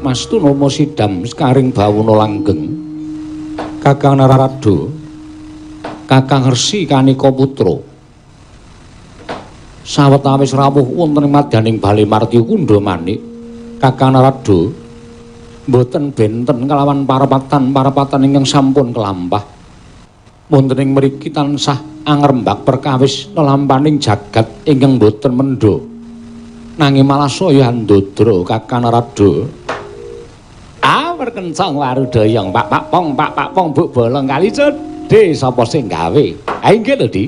Mastu Nama Sidam Karing Bawuna Langgeng Kakang Nararado Kakang Resi Kanika Putra sawetawis rawuh wonten ing madyaning Bale Martya Kundha Manik Kakang Narado boten benten kelawan parapatan ingkang sampun kelampah wonten ing mriki tansah angrembak perkawis lelampaning jagat ingkang boten mendha nanging malah saya ndodra Kakang Narado perkencang warudayang Pak Pong Buk Bolong kali cedhe sapa sing gawe ha inggih lho Di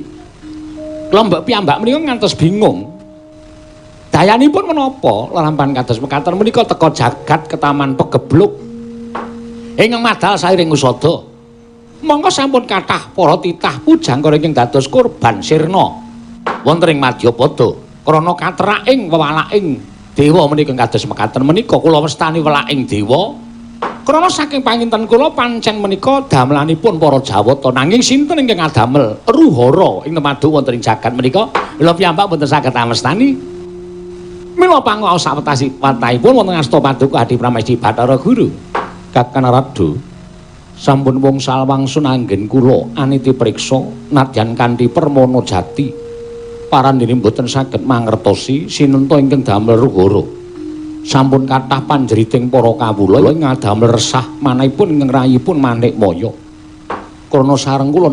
kelompok piyambak menika ngantos bingung dayanipun menapa lelampahan kados mekaten menika teka jagat ketaman pegebluk ingkang madal sairing usada mongko sampun kathah para titah pujangkara ingkang dados kurban sirna wonten ing Madyapada krana katraking wewalaking dewa menika kados mekaten menika kula westani welaking dewa krana saking panginten kula pancen menika damelanipun para Jawata nanging sinten ingkang ngadamel ruhara ing temadu wonten ing jagat menika lha piyambak mboten saged amestani mila pangaos sawetasi watahipun wonten asta paduka Adi Pramesti Bathara Guru Kakang Narado sampun wangsul wangsul anggen kula aniti priksa nadyan kanthi permana jati parandene mboten saged mangertosi sinenta ingkang damel ruhara sampun kathah panjriting para kawula ngadamel resah manahipun ingkang rayipun Manik Maya krana sareng kula